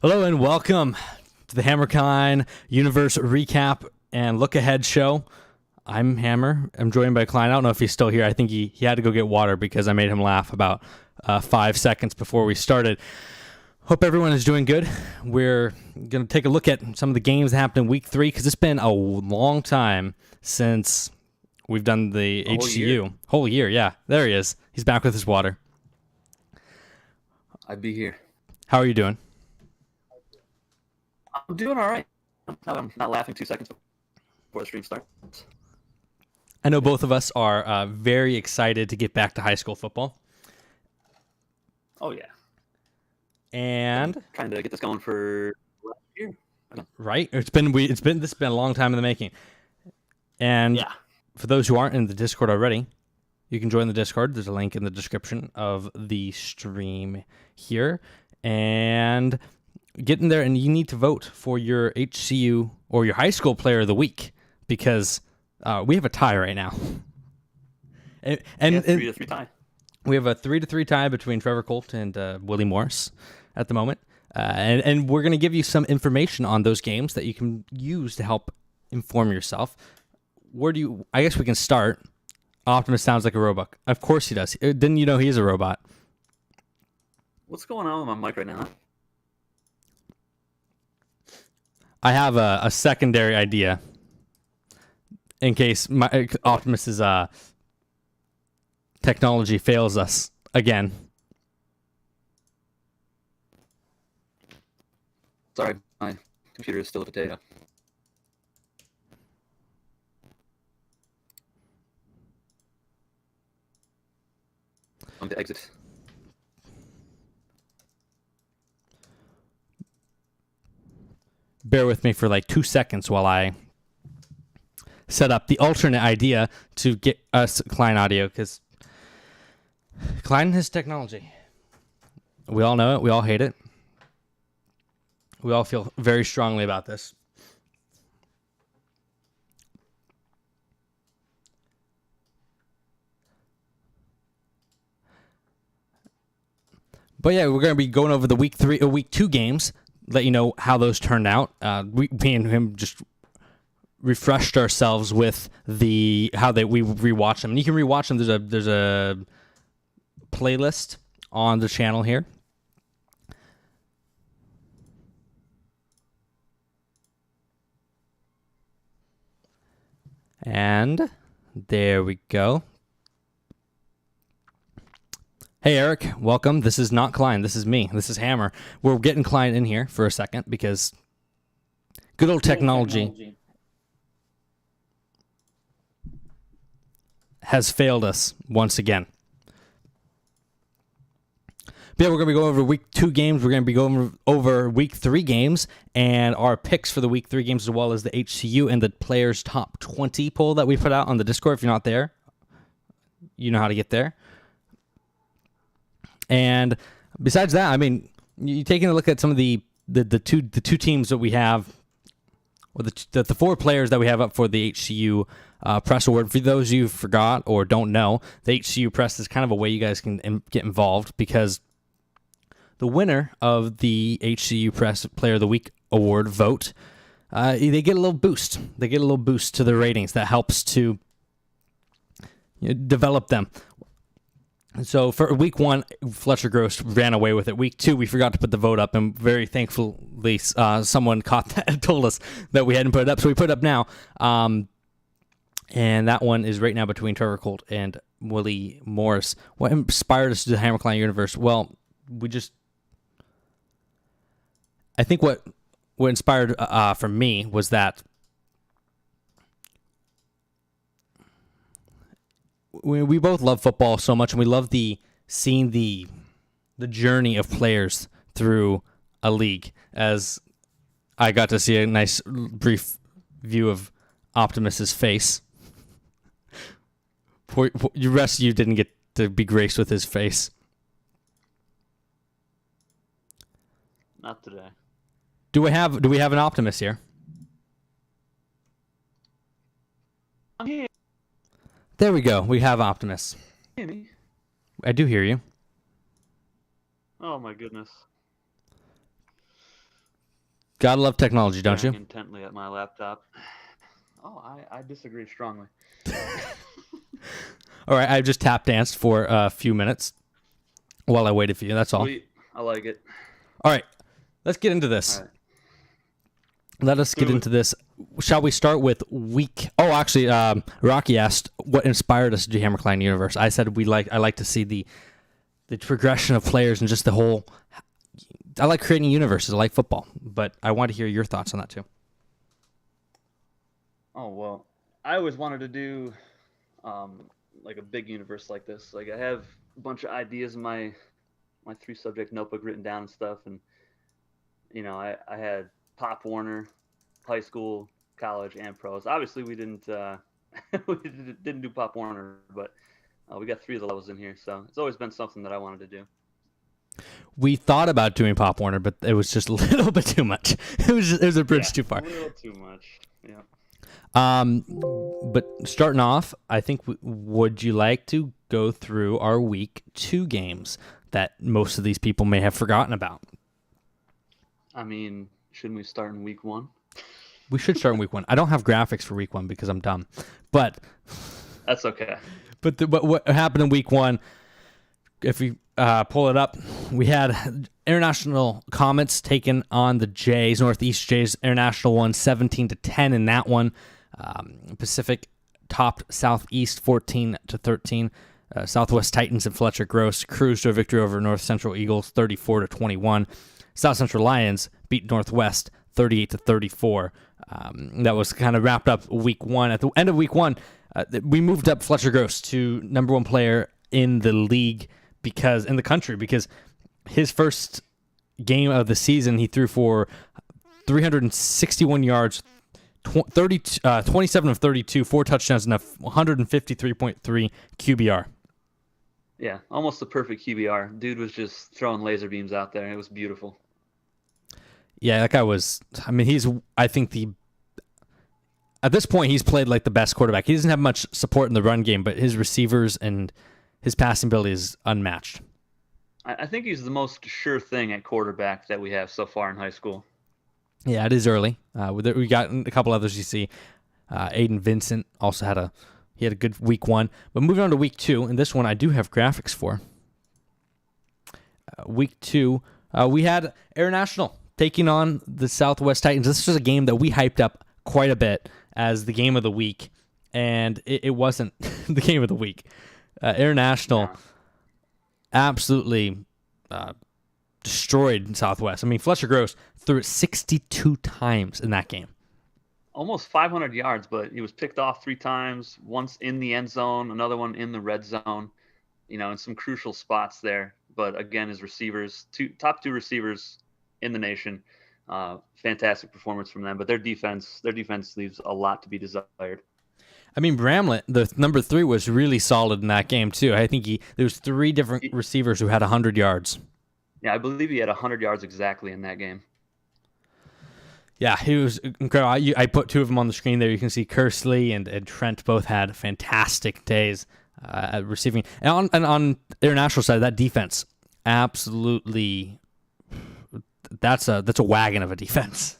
Hello and welcome to the Hammer Cline Universe recap and look ahead show. I'm Hammer. I'm joined by Cline. I don't know if he's still here. I think he had to go get water because I made him laugh about 5 seconds before we started. Hope everyone is doing good. We're going to take a look at some of the games that happened in week 3 because it's been a long time since we've done the HCU. Whole year, yeah. There he is. He's back with his water. I'd be here. How are you doing? I'm doing all right. I'm not laughing 2 seconds before the stream starts. I know both of us are very excited to get back to high school football. Oh yeah. And trying to get this going for last year. Right? This has been a long time in the making. And yeah. For those who aren't in the Discord already, you can join the Discord. There's a link in the description of the stream here. And get in there, and you need to vote for your HCU or your high school player of the week because we have a tie right now. And 3-3 tie. We have a 3-3 tie between Trevor Colt and Willie Morris at the moment. And we're going to give you some information on those games that you can use to help inform yourself. I guess we can start. Optimus sounds like a robot. Of course he does. Didn't you know he's a robot? What's going on with my mic right now? I have a secondary idea in case my Optimus's technology fails us again. Sorry, my computer is still a potato. I'm going to exit. Bear with me for like 2 seconds while I set up the alternate idea to get us Cline audio, because Cline has technology. We all know it. We all hate it. We all feel very strongly about this. But yeah, we're going to be going over the week 2 games. Let you know how those turned out. Me and him just refreshed ourselves with we rewatch them. And you can rewatch them. There's a playlist on the channel here. And there we go. Hey, Eric, welcome. This is not Cline. This is me. This is Hammer. We're getting Cline in here for a second because good old technology has failed us once again. But yeah, we're going to be going over week 2 games. We're going to be going over week 3 games and our picks for the week 3 games, as well as the HCU and the players' top 20 poll that we put out on the Discord. If you're not there, you know how to get there. And besides that, I mean, you taking a look at some of the two teams that we have, or the 4 players that we have up for the HCU press award. For those of you who forgot or don't know, the HCU press is kind of a way you guys can get involved, because the winner of the HCU press player of the week award vote, they get a little boost. They get a little boost to their ratings that helps to develop them. So for week 1, Fletcher Gross ran away with it. Week 2, we forgot to put the vote up, and very thankfully someone caught that and told us that we hadn't put it up. So we put it up now. And that one is right now between Trevor Colt and Willie Morris. What inspired us to do the Hammer Cline Universe? Well, I think what inspired for me was that we both love football so much, and we love seeing the journey of players through a league. As I got to see a nice brief view of Optimus's face. The rest of you didn't get to be graced with his face. Not today. Do we have an Optimus here? I'm here. There we go. We have Optimus. Hear me? I do hear you. Oh my goodness. Gotta love technology, don't Staring you? intently at my laptop. Oh, I disagree strongly. All right, I just tap danced for a few minutes while I waited for you. That's all. Sweet. I like it. All right, let's get into All this. right. Let us get Do it. into this. Shall we start with week? Oh, actually, Rocky asked what inspired us to do Hammer Cline Universe. I said I like to see the progression of players and just the whole. I like creating universes. I like football, but I want to hear your thoughts on that too. Oh well, I always wanted to do like a big universe like this. Like I have a bunch of ideas in my 3-subject notebook written down and stuff, and I had Pop Warner, high school, college, and pros. Obviously, we didn't didn't do Pop Warner, but we got 3 of the levels in here, so it's always been something that I wanted to do. We thought about doing Pop Warner, but it was just a little bit too much. It was a bridge too far. A little too much. Yeah. But starting off, I think would you like to go through our week 2 games that most of these people may have forgotten about? I mean, shouldn't we start in week 1? We should start in week 1. I don't have graphics for week 1 because I'm dumb, but that's okay. But what happened in week 1? If we pull it up, we had international comments taken on the Jays. Northeast Jays international won 17-10 in that one. Pacific topped Southeast 14-13. Southwest Titans and Fletcher Gross cruised to a victory over North Central Eagles 34-21. South Central Lions beat Northwest 38-34. That was kind of wrapped up week 1. At the end of week 1, we moved up Fletcher Gross to number 1 player in the league in the country because his first game of the season he threw for 361 yards, 27 of 32, 4 touchdowns, and a 153.3 QBR. Yeah, almost the perfect QBR. Dude was just throwing laser beams out there. It was beautiful. Yeah, that guy was. I mean, at this point, he's played like the best quarterback. He doesn't have much support in the run game, but his receivers and his passing ability is unmatched. I think he's the most sure thing at quarterback that we have so far in high school. Yeah, it is early. We got a couple others you see. Aiden Vincent also had a good week 1. But moving on to week 2, and this one I do have graphics for. Week 2, we had Air National taking on the Southwest Titans. This was a game that we hyped up quite a bit as the game of the week, and it wasn't the game of the week. Air National absolutely destroyed Southwest. I mean, Fletcher Gross threw it 62 times in that game. Almost 500 yards, but he was picked off 3 times, once in the end zone, another one in the red zone, in some crucial spots there. But again, his receivers, top 2 receivers in the nation, fantastic performance from them. But their defense leaves a lot to be desired. I mean, Bramlett, the number 3, was really solid in that game too. I think there was 3 different receivers who had 100 yards. Yeah, I believe he had 100 yards exactly in that game. Yeah, he was incredible. I put 2 of them on the screen there. You can see Kersley and Trent both had fantastic days at receiving. And on the international side, that defense, absolutely, that's a wagon of a defense.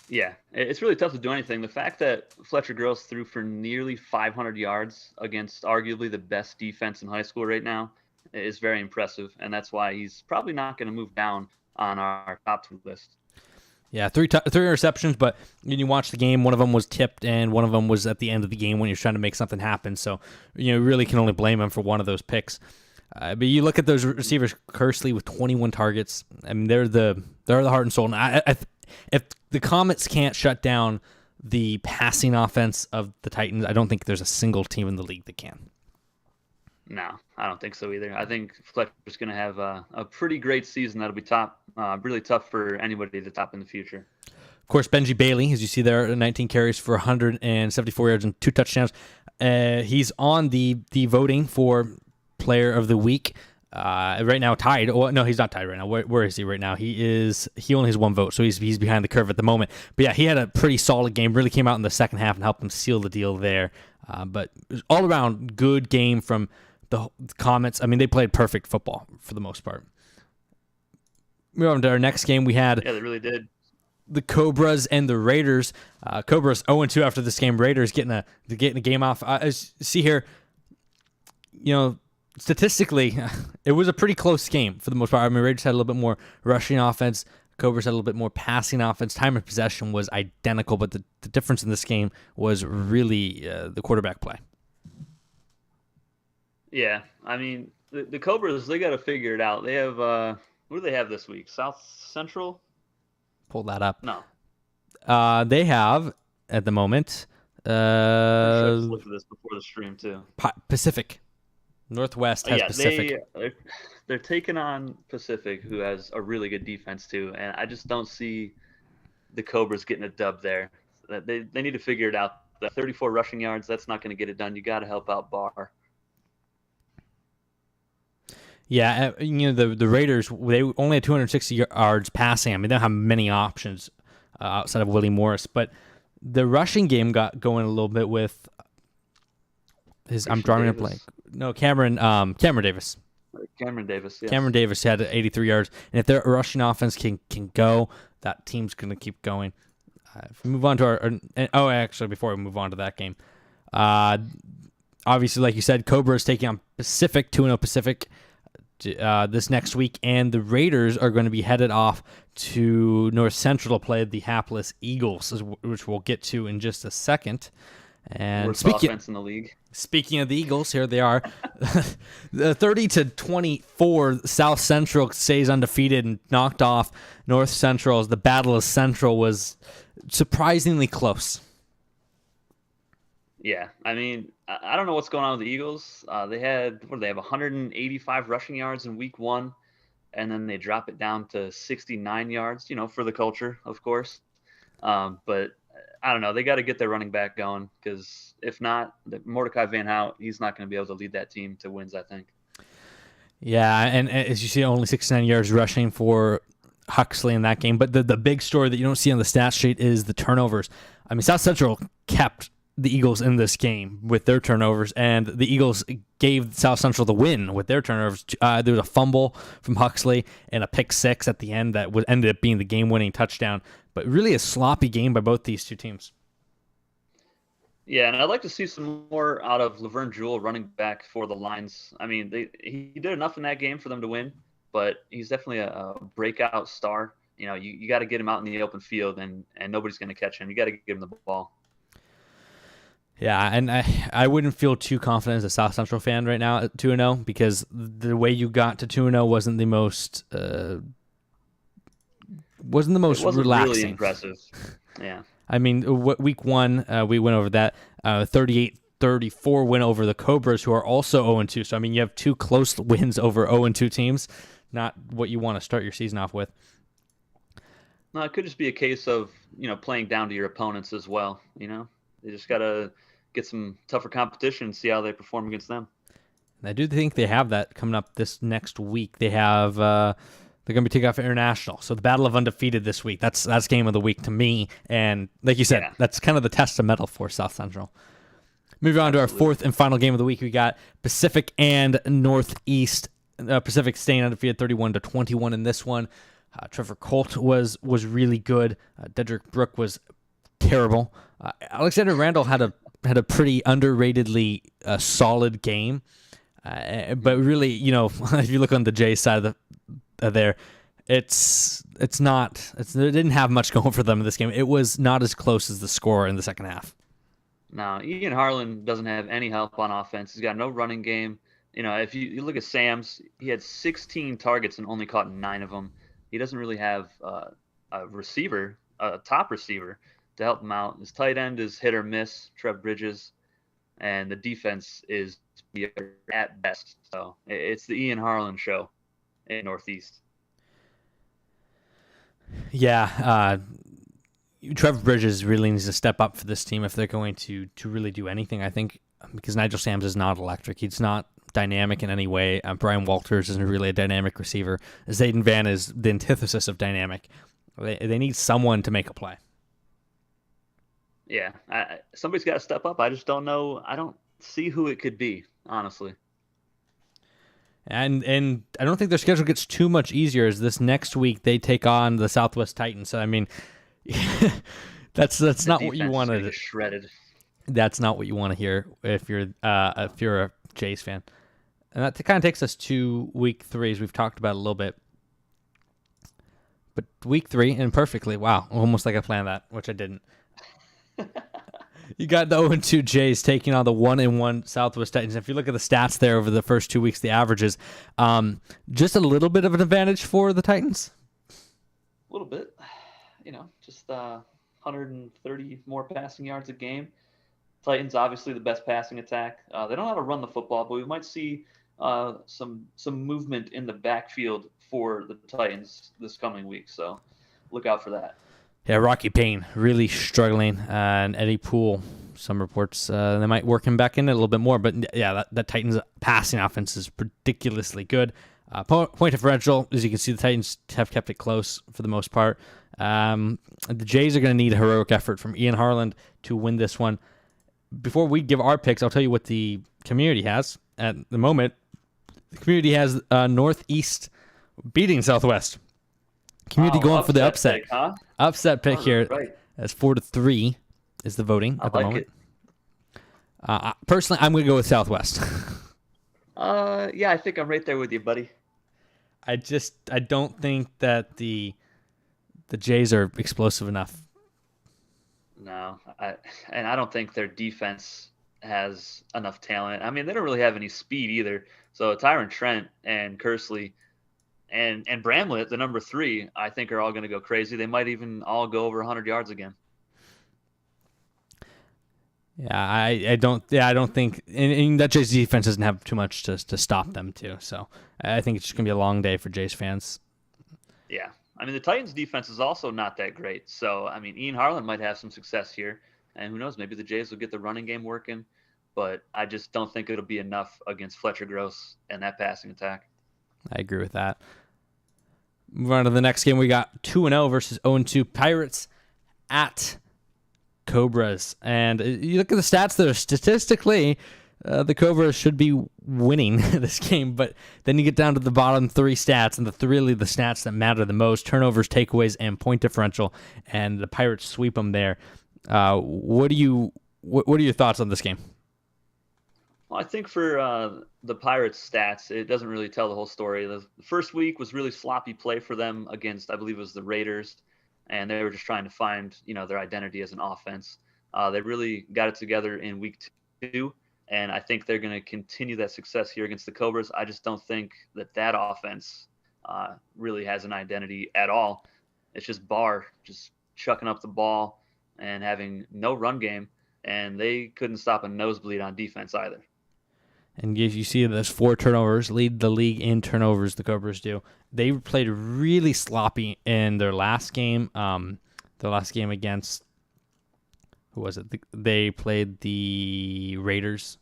Yeah, it's really tough to do anything. The fact that Fletcher Gross threw for nearly 500 yards against arguably the best defense in high school right now is very impressive, and that's why he's probably not going to move down on our top 2 list. Yeah, 3 interceptions, but when you watch the game, one of them was tipped, and one of them was at the end of the game when you're trying to make something happen. So you really can only blame him for one of those picks. But you look at those receivers, Kersley with 21 targets. I mean, they're the heart and soul. And if the Comets can't shut down the passing offense of the Titans, I don't think there's a single team in the league that can. No, I don't think so either. I think Fletcher's going to have a pretty great season that'll be really tough for anybody to top in the future. Of course, Benji Bailey, as you see there, 19 carries for 174 yards and 2 touchdowns. He's on the voting for Player of the Week. Right now tied. Oh, no, he's not tied right now. Where is he right now? He only has 1 vote, so he's behind the curve at the moment. But yeah, he had a pretty solid game. Really came out in the second half and helped him seal the deal there. But all around good game from the Comets. I mean, they played perfect football for the most part. Moving on to our next game, we had. Yeah, they really did. the Cobras and the Raiders. Cobras 0-2 after this game. Raiders getting a game off. See here, statistically, it was a pretty close game for the most part. I mean, Raiders had a little bit more rushing offense. Cobras had a little bit more passing offense. Time of possession was identical, but the difference in this game was really the quarterback play. Yeah, I mean, the Cobras, they got to figure it out. They have, what do they have this week? South Central? Pull that up. No. They have, at the moment, I just looked at this before the stream, too. Pacific. Northwest has Pacific. They're taking on Pacific, who has a really good defense, too. And I just don't see the Cobras getting a dub there. They need to figure it out. The 34 rushing yards, that's not going to get it done. You got to help out Barr. Yeah, the Raiders, they only had 260 yards passing. I mean, they don't have many options outside of Willie Morris, but the rushing game got going a little bit with I'm drawing a blank. No, Cameron Davis. Cameron Davis, yes. Cameron Davis had 83 yards, and if their rushing offense can go, that team's going to keep going. If we move on to before we move on to that game, obviously, like you said, Cobras taking on Pacific, 2-0 Pacific. This next week, and the Raiders are going to be headed off to North Central to play the hapless Eagles, which we'll get to in just a second. And worst offense in the league. Speaking of the Eagles, here they are. The 30-24, South Central stays undefeated and knocked off North Central as the Battle of Central was surprisingly close. Yeah, I mean, I don't know what's going on with the Eagles. They have 185 rushing yards in week 1, and then they drop it down to 69 yards, for the culture, of course. But I don't know. They got to get their running back going, because if not, Mordecai Van Hout, he's not going to be able to lead that team to wins, I think. Yeah, and as you see, only 69 yards rushing for Huxley in that game. But the big story that you don't see on the stat sheet is the turnovers. I mean, South Central kept the Eagles in this game with their turnovers, and the Eagles gave South Central the win with their turnovers. There was a fumble from Huxley and a pick six at the end that ended up being the game-winning touchdown, but really a sloppy game by both these two teams. Yeah, and I'd like to see some more out of Laverne Jewell running back for the Lions. I mean, he did enough in that game for them to win, but he's definitely a breakout star. You got to get him out in the open field, and nobody's going to catch him. You got to give him the ball. Yeah, and I wouldn't feel too confident as a South Central fan right now at 2-0, because the way you got to 2-0 wasn't the most relaxing. Really impressive. Yeah. I mean, week 1 we went over that 38-34 win over the Cobras, who are also 0-2. So I mean, you have 2 close wins over 0-2 teams. Not what you want to start your season off with. No, it could just be a case of playing down to your opponents as well. They just gotta get some tougher competition and see how they perform against them. I do think they have that coming up this next week. They have they're going to be taking off International, so the Battle of Undefeated this week. That's game of the week to me, and like you said, That's kind of the test of mettle for South Central. Moving on to our fourth and final game of the week, we got Pacific and Northeast. Pacific staying undefeated 31-21 in this one. Trevor Colt was really good. Dedrick Brooke was terrible. Alexander Randall had a pretty underratedly solid game, but really, if you look on the J side of there, it didn't have much going for them in this game. It was not as close as the score in the second half. No, Ian Harlan doesn't have any help on offense. He's got no running game. If you look at Sam's, he had 16 targets and only caught 9 of them. He doesn't really have a top receiver, to help him out. His tight end is hit or miss, Trev Bridges, and the defense is at best. So it's the Ian Harlan show in Northeast. Yeah, Trev Bridges really needs to step up for this team if they're going to really do anything, I think, because Nigel Sams is not electric. He's not dynamic in any way. Brian Walters isn't really a dynamic receiver. Zayden Van is the antithesis of dynamic. They need someone to make a play. Yeah, somebody's got to step up. I just don't know. I don't see who it could be, honestly. And I don't think their schedule gets too much easier, as this next week they take on the Southwest Titans. So, I mean, That's The not what you defense is want going to to. get shredded. That's not what you want to hear if you're a Jays fan. And that kind of takes us to week 3, as we've talked about a little bit. But week 3, and perfectly, wow, almost like I planned that, which I didn't. You got the 0-2 Jays taking on the 1-1 Southwest Titans. If you look at the stats there over the first 2 weeks, the averages, just a little bit of an advantage for the Titans. A little bit, just 130 more passing yards a game. Titans obviously the best passing attack. They don't know how to run the football, but we might see some movement in the backfield for the Titans this coming week. So look out for that. Yeah, Rocky Payne really struggling, and Eddie Poole. Some reports they might work him back in a little bit more, but yeah, that Titans passing offense is ridiculously good. Point differential, as you can see, the Titans have kept it close for the most part. The Jays are going to need a heroic effort from Ian Harland to win this one. Before we give our picks, I'll tell you what the community has at the moment. The community has Northeast beating Southwest. Community going for the upset. Pick, huh? Upset pick here. Right. As 4-3 is the voting at the moment. It. Personally, I'm going to go with Southwest. Yeah, I think I'm right there with you, buddy. I don't think that the Jays are explosive enough. No, I don't think their defense has enough talent. I mean, they don't really have any speed either. So Tyron Trent and Kersley and Bramlett, the number 3, I think are all going to go crazy. They might even all go over 100 yards again. Yeah, I don't think, and that Jays defense doesn't have too much to stop them too. So I think it's just gonna be a long day for Jays fans. Yeah, I mean the Titans defense is also not that great. So I mean Ian Harlan might have some success here, and who knows, maybe the Jays will get the running game working. But I just don't think it'll be enough against Fletcher Gross and that passing attack. I agree with that. Move on to the next game. We got 2-0 versus 0-2 Pirates at Cobras. And you look at the stats there. Statistically, the Cobras should be winning this game. But then you get down to the bottom 3 stats, and really the stats that matter the most: turnovers, takeaways, and point differential. And the Pirates sweep them there. What are your thoughts on this game? Well, I think for the Pirates' stats, it doesn't really tell the whole story. The first week was really sloppy play for them against, I believe it was the Raiders, and they were just trying to find, their identity as an offense. They really got it together in week 2, and I think they're going to continue that success here against the Cobras. I just don't think that offense really has an identity at all. It's just Barr just chucking up the ball and having no run game, and they couldn't stop a nosebleed on defense either. And you see those 4 turnovers, lead the league in turnovers, the Cobras do. They played really sloppy in their last game. Their last game against, who was it? They played the Raiders.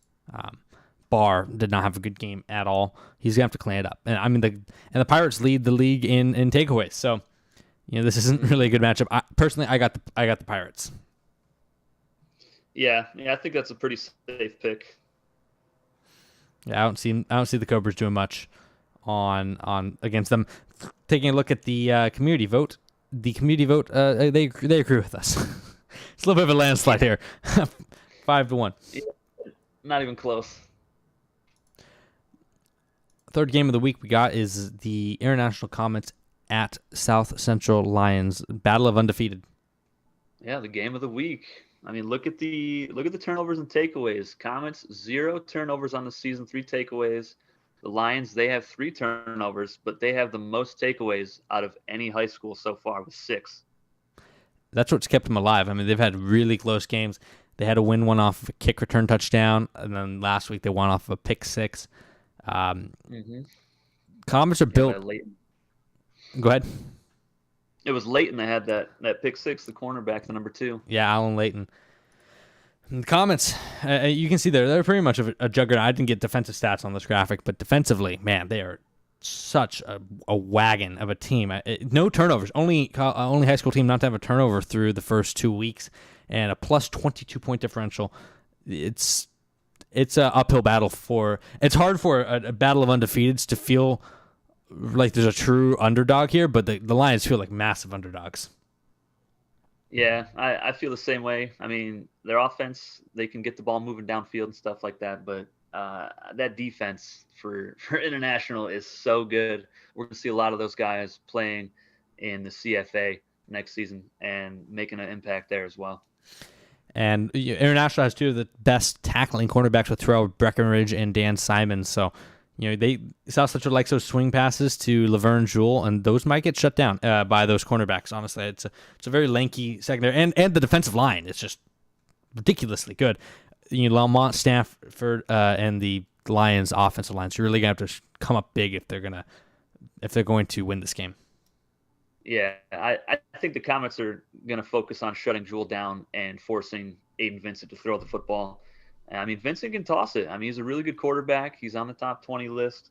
Barr did not have a good game at all. He's going to have to clean it up. And I mean, the Pirates lead the league in takeaways. So, this isn't really a good matchup. Personally, I got the Pirates. Yeah, I think that's a pretty safe pick. Yeah, I don't see the Cobras doing much on against them. Taking a look at the community vote, they agree with us. It's a little bit of a landslide here, 5-1. Yeah, not even close. Third game of the week we got is the International Comets at South Central Lions, Battle of Undefeated. Yeah, the game of the week. I mean, look at the turnovers and takeaways. Comets 0 turnovers on the season, 3 takeaways. The Lions, they have 3 turnovers, but they have the most takeaways out of any high school so far with 6. That's what's kept them alive. I mean, they've had really close games. They had to win one off of a kick return touchdown, and then last week they won off of a pick 6. Comets are built. Go ahead. It was Leighton that had that pick 6, the cornerback, the number 2. Yeah, Alan Leighton. And the Comets, you can see they're pretty much a juggernaut. I didn't get defensive stats on this graphic, but defensively, man, they are such a wagon of a team. No turnovers. Only high school team not to have a turnover through the first 2 weeks, and a plus 22 point differential. It's an uphill battle it's hard for a battle of undefeateds to feel like there's a true underdog here, but the Lions feel like massive underdogs. Yeah, I feel the same way. I mean, their offense, they can get the ball moving downfield and stuff like that, but that defense for international is so good. We're going to see a lot of those guys playing in the CFA next season and making an impact there as well. And International has two of the best tackling cornerbacks with Terrell Breckenridge and Dan Simon. So, they South Central likes those swing passes to Laverne Jewell, and those might get shut down by those cornerbacks. Honestly, it's a very lanky secondary, and the defensive line is just ridiculously good. Lamont Stanford and the Lions offensive line. So you're really gonna have to come up big if they're going to win this game. Yeah, I think the Comets are going to focus on shutting Jewel down and forcing Aiden Vincent to throw the football. I mean, Vincent can toss it. I mean, he's a really good quarterback. He's on the top 20 list.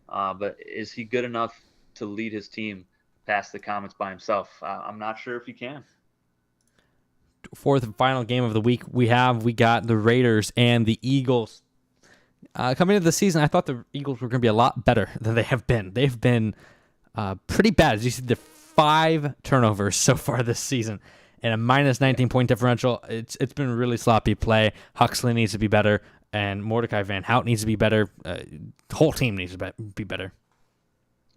But is he good enough to lead his team past the Comets by himself? I'm not sure if he can. Fourth and final game of the week, we got the Raiders and the Eagles. Coming into the season, I thought the Eagles were going to be a lot better than they have been. They've been pretty bad. As you see, the 5 turnovers so far this season and a minus 19-point differential. It's been really sloppy play. Huxley needs to be better, and Mordecai Van Hout needs to be better. The whole team needs to be better.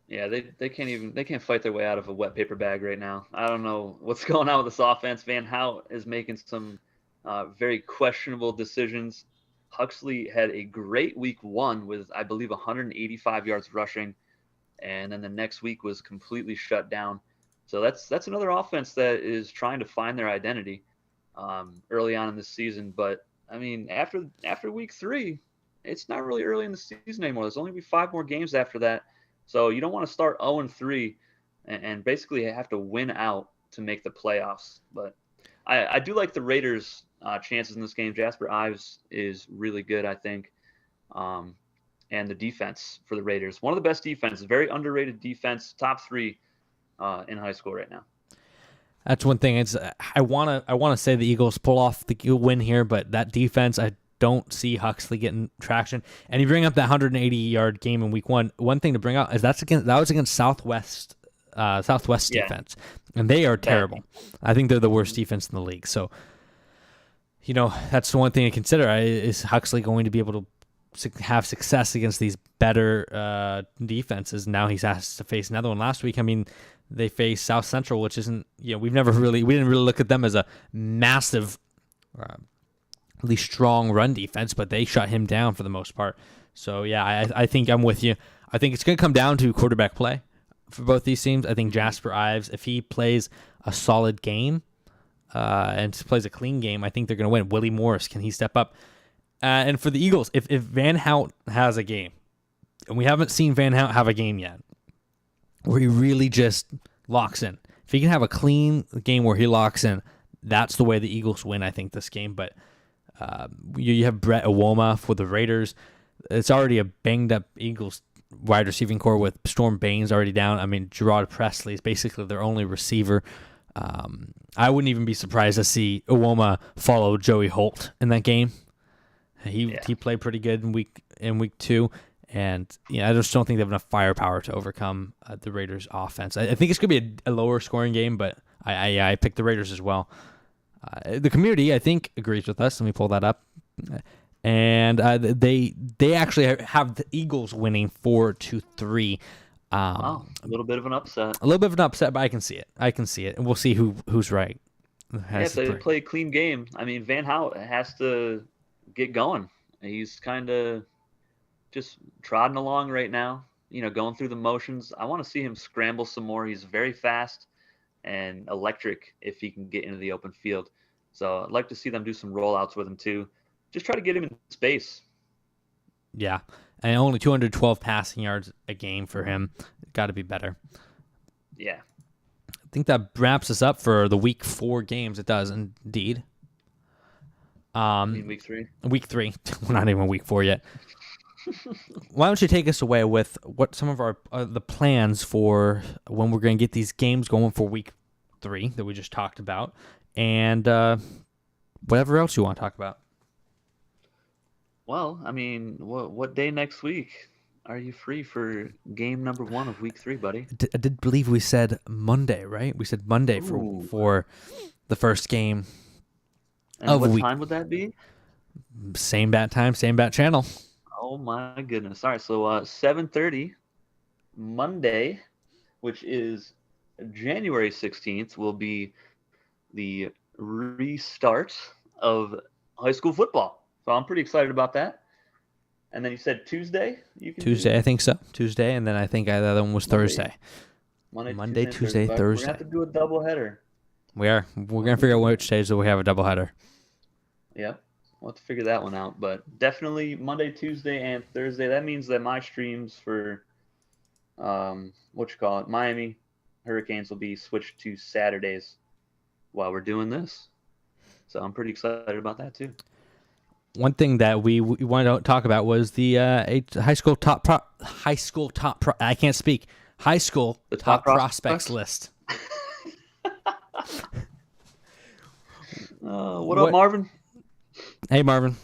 Yeah, they can't fight their way out of a wet paper bag right now. I don't know what's going on with this offense. Van Hout is making some very questionable decisions. Huxley had a great week 1 with, I believe, 185 yards rushing, and then the next week was completely shut down. So that's another offense that is trying to find their identity early on in the season. But I mean, after week 3, it's not really early in the season anymore. There's only be 5 more games after that, so you don't want to start 0-3 and basically have to win out to make the playoffs. But I do like the Raiders' chances in this game. Jasper Ives is really good, I think. And the defense for the Raiders, one of the best defenses, very underrated defense, top 3 in high school right now. That's one thing. I wanna say the Eagles pull off the win here, but that defense, I don't see Huxley getting traction. And you bring up that 180-yard game in week 1. One thing to bring out is that was against Southwest defense, and they are terrible. I think they're the worst defense in the league. So, that's the one thing to consider. Is Huxley going to be able to have success against these better defenses? Now he has to face another one. Last week, I mean, they faced South Central, which isn't, we didn't really look at them as a massive, really strong run defense, but they shut him down for the most part. So yeah, I think I'm with you. I think it's going to come down to quarterback play for both these teams. I think Jasper Ives, if he plays a solid game and plays a clean game, I think they're going to win. Willie Morris, can he step up? And for the Eagles, if Van Hout has a game, and we haven't seen Van Hout have a game yet, where he really just locks in. If he can have a clean game where he locks in, that's the way the Eagles win, I think, this game. But you have Brett Iwoma for the Raiders. It's already a banged-up Eagles wide receiving core with Storm Baines already down. I mean, Gerard Presley is basically their only receiver. I wouldn't even be surprised to see Iwoma follow Joey Holt in that game. He played pretty good in week 2, and I just don't think they have enough firepower to overcome the Raiders' offense. I think it's going to be a lower scoring game, but I picked the Raiders as well. The community, I think, agrees with us. Let me pull that up, and they actually have the Eagles winning 4-3. A little bit of an upset. A little bit of an upset, but I can see it, and we'll see who's right. If they play a clean game, I mean, Van Hout has to get going. He's kind of just trotting along right now, going through the motions. I want to see him scramble some more. He's very fast and electric if he can get into the open field. So I'd like to see them do some rollouts with him too. Just try to get him in space. Yeah, and only 212 passing yards a game for him. Got to be better. Yeah. I think that wraps us up for the week 4 games. It does indeed. Week 3? Week 3. We're not even week 4 yet. Why don't you take us away with what some of our the plans for when we're going to get these games going for week 3 that we just talked about, and whatever else you want to talk about. Well, I mean, what day next week are you free for game number 1 of week 3, buddy? I did believe we said Monday, right? We said Monday for the first game And of what week. time would that be? Same bat time, same bat channel. Oh my goodness. All right, so 7:30 Monday, which is January 16th, will be the restart of high school football. So I'm pretty excited about that. And then you said Tuesday you can Tuesday, do? I think so. Tuesday, and then I think the other one was Monday. Thursday. Monday, Tuesday, Tuesday, and Thursday. We're gonna have Thursday. to do a doubleheader. We're gonna figure out which days that we have a doubleheader. Yep. We'll have to figure that one out. But definitely Monday, Tuesday, and Thursday. That means that my streams for Miami Hurricanes will be switched to Saturdays while we're doing this. So I'm pretty excited about that too. One thing that we wanted to talk about was the high school top prospects list. What up, Marvin? Hey, Marvin.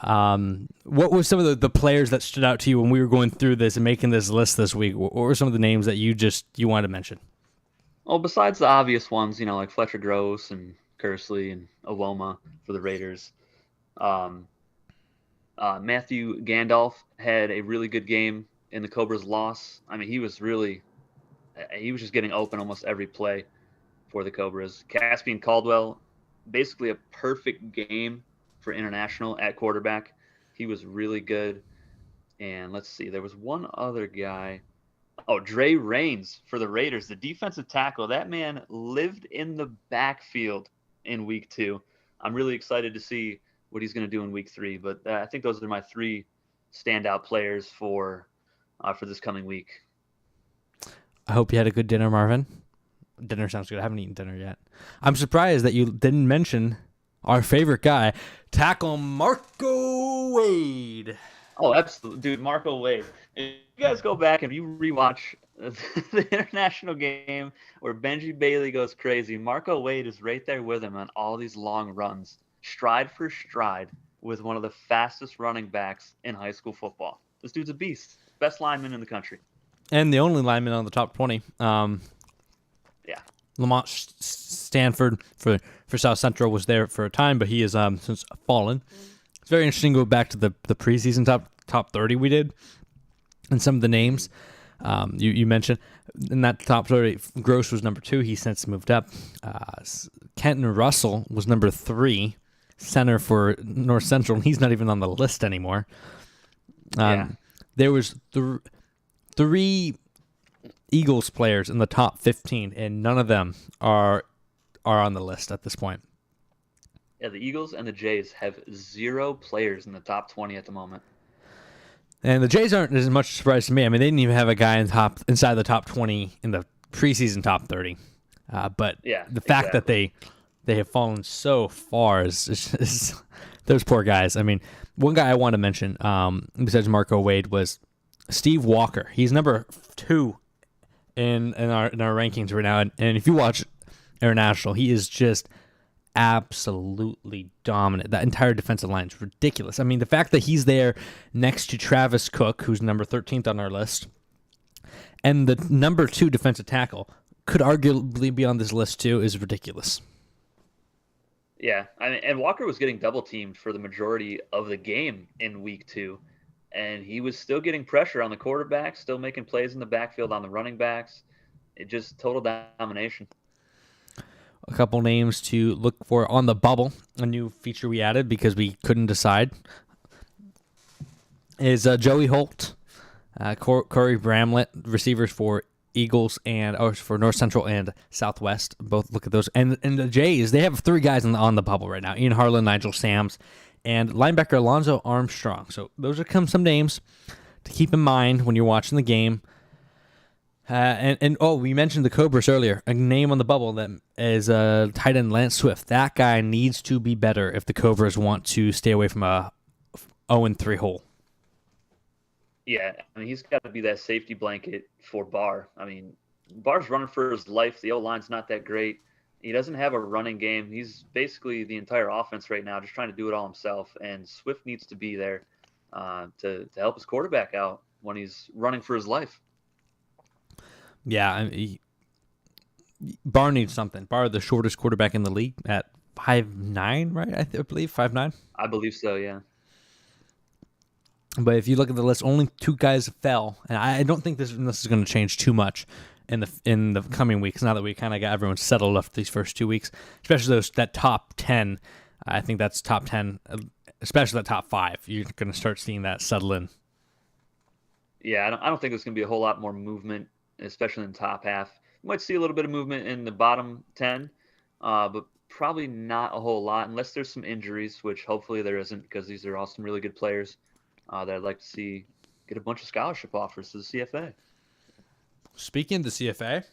What were some of the players that stood out to you when we were going through this and making this list this week? What were some of the names that you wanted to mention? Well, besides the obvious ones, like Fletcher Gross and Kersley and Awoma for the Raiders, Matthew Gandalf had a really good game in the Cobras' loss. I mean, he was just getting open almost every play for the Cobras. Caspian Caldwell, basically a perfect game for international at quarterback. He was really good. And let's see, there was one other guy. Oh, Dre Raines for the Raiders, the defensive tackle. That man lived in the backfield in week 2. I'm really excited to see what he's going to do in week 3. But I think those are my 3 standout players for this coming week. I hope you had a good dinner, Marvin. Dinner sounds good. I haven't eaten dinner yet. I'm surprised that you didn't mention our favorite guy, tackle Marco Wade. Oh, absolutely. Dude, Marco Wade. If you guys go back and you rewatch the international game where Benji Bailey goes crazy, Marco Wade is right there with him on all these long runs, stride for stride, with one of the fastest running backs in high school football. This dude's a beast. Best lineman in the country. And the only lineman on the top 20. Yeah. Lamont Stanford for South Central was there for a time, but he has since fallen. It's very interesting to go back to the preseason top 30 we did, and some of the names you mentioned. In that top 30, Gross was number 2. He since moved up. Kenton Russell was number 3, center for North Central, and he's not even on the list anymore. There was 3 Eagles players in the top 15, and none of them are on the list at this point. Yeah, the Eagles and the Jays have 0 players in the top 20 at the moment. And the Jays aren't as much surprise to me. I mean, they didn't even have a guy inside the top 20 in the preseason top 30. But yeah, the fact that they have fallen so far is those poor guys. I mean, one guy I want to mention besides Marco Wade was Steve Walker. He's number 2 in our rankings right now, and if you watch international, he is just absolutely dominant. That entire defensive line is ridiculous. I mean, the fact that he's there next to Travis Cook, who's number 13th on our list, and the number 2 defensive tackle could arguably be on this list too, is ridiculous. Yeah, I mean, and Walker was getting double teamed for the majority of the game in week 2. And he was still getting pressure on the quarterback, still making plays in the backfield on the running backs. It just total domination. A couple names to look for on the bubble, a new feature we added because we couldn't decide, is Joey Holt, Corey Bramlett, receivers for Eagles for North Central and Southwest. Both look at those. And the Jays, they have 3 guys on the bubble right now. Ian Harlan, Nigel Sams, and linebacker Alonzo Armstrong. So those are some names to keep in mind when you're watching the game. We mentioned the Cobras earlier. A name on the bubble that is tight end Lance Swift. That guy needs to be better if the Cobras want to stay away from a 0-3 hole. Yeah, I mean, he's got to be that safety blanket for Barr. I mean, Barr's running for his life. The O-line's not that great. He doesn't have a running game. He's basically the entire offense right now, just trying to do it all himself. And Swift needs to be there to help his quarterback out when he's running for his life. Yeah, Barr needs something. Barr, the shortest quarterback in the league at 5'9", right? I believe 5'9". I believe so. Yeah. But if you look at the list, only 2 guys fell, and I don't think this is going to change too much in the coming weeks. Now that we kind of got everyone settled after these first 2 weeks, especially that top 10. I think that's top 10, especially that top 5. You're going to start seeing that settle in. Yeah, I don't think there's going to be a whole lot more movement, especially in the top half. You might see a little bit of movement in the bottom 10, but probably not a whole lot unless there's some injuries, which hopefully there isn't, because these are all some really good players that I'd like to see get a bunch of scholarship offers to the CFA. Speaking of the CFA,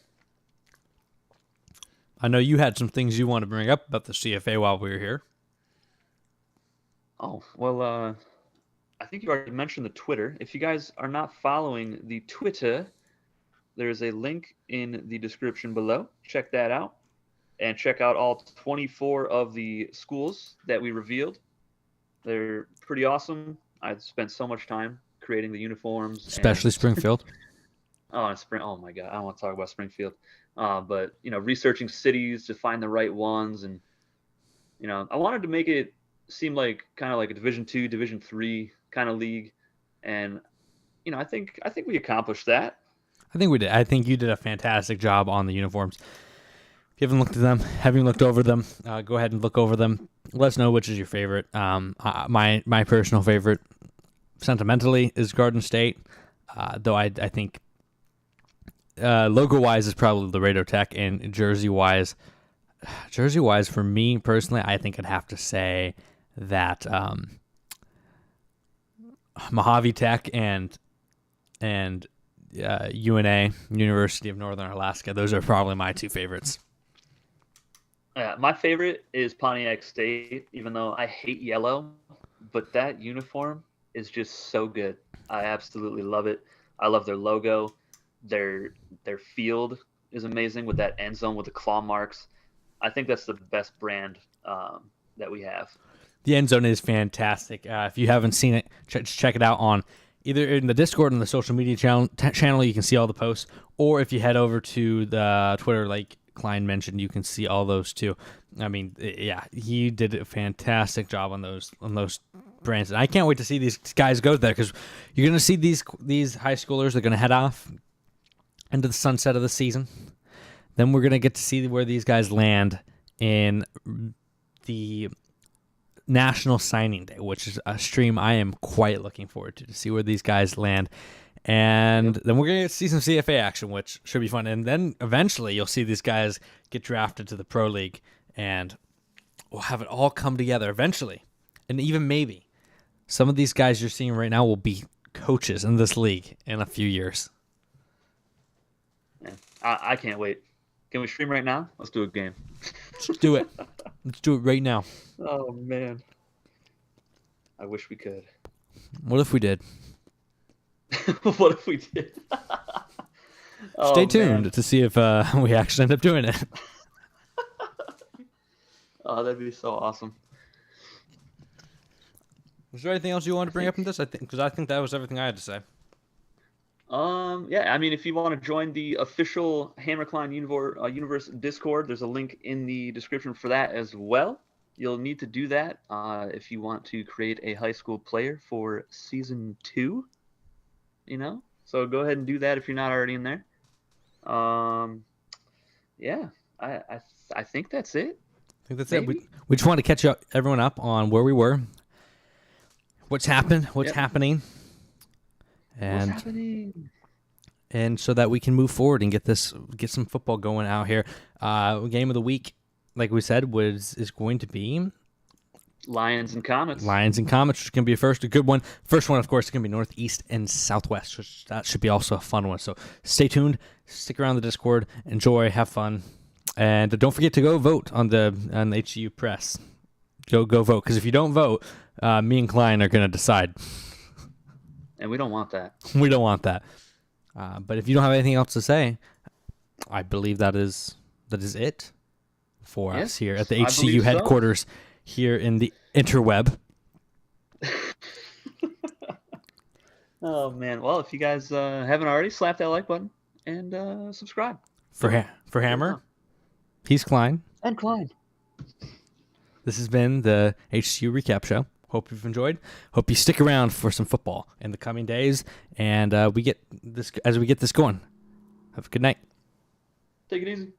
I know you had some things you want to bring up about the CFA while we were here. Oh, well, I think you already mentioned the Twitter. If you guys are not following the Twitter, there's a link in the description below. Check that out. And check out all 24 of the schools that we revealed. They're pretty awesome. I've spent so much time creating the uniforms. Especially Springfield. Oh my God. I don't want to talk about Springfield. But, researching cities to find the right ones. And, I wanted to make it seem like kind of like a Division II, Division III kind of league. And, I think we accomplished that. I think we did. I think you did a fantastic job on the uniforms. If you haven't looked at them, having looked over them, go ahead and look over them. Let us know which is your favorite. My personal favorite, sentimentally, is Garden State. Though I think logo-wise is probably Laredo Tech, and jersey-wise for me personally, I think I'd have to say that Mojave Tech and UNA, University of Northern Alaska. Those are probably my 2 favorites. My favorite is Pontiac State, even though I hate yellow, but that uniform is just so good. I absolutely love it. I love their logo. Their field is amazing with that end zone with the claw marks. I think that's the best brand that we have. The end zone is fantastic. If you haven't seen it, check it out on either in the Discord and the social media channel. You can see all the posts, or if you head over to the Twitter, like Klein mentioned, you can see all those too. I mean, yeah, he did a fantastic job on those brands, and I can't wait to see these guys go there, because you're going to see these high schoolers are going to head off into the sunset of the season. Then we're going to get to see where these guys land in the National Signing Day, which is a stream I am quite looking forward to see where these guys land. And then we're going to see some CFA action, which should be fun. And then eventually you'll see these guys get drafted to the Pro League, and we'll have it all come together eventually. And even maybe some of these guys you're seeing right now will be coaches in this league in a few years. Man, I can't wait. Can we stream right now? Let's do a game. Let's do it. Let's do it right now. Oh, man. I wish we could. What if we did? What if we did? Stay tuned to see if we actually end up doing it. Oh, that'd be so awesome. Was there anything else you wanted to bring up in this? I think that was everything I had to say. Yeah, I mean, if you want to join the official Hammer Cline Universe Discord, there's a link in the description for that as well. You'll need to do that if you want to create a high school player for Season 2. So go ahead and do that if you're not already in there. Yeah, I think that's it. I think that's it. We just want to catch everyone up on where we were, what's happened, what's happening, and so that we can move forward and get some football going out here. Game of the week, like we said, is going to be Lions and Comets. Lions and Comets, which is going to be a good one. First one, of course, is going to be Northeast and Southwest, which that should be also a fun one. So stay tuned, stick around the Discord, enjoy, have fun, and don't forget to go vote on the HCU Press. Go vote, because if you don't vote, me and Klein are going to decide. And we don't want that. We don't want that. But if you don't have anything else to say, I believe that is it for us here at the HCU headquarters. Here in the interweb. Oh man! Well, if you guys haven't already, slap that like button and subscribe for Hammer. He's Klein. And Klein. This has been the HCU Recap Show. Hope you've enjoyed. Hope you stick around for some football in the coming days, and we get this going. Have a good night. Take it easy.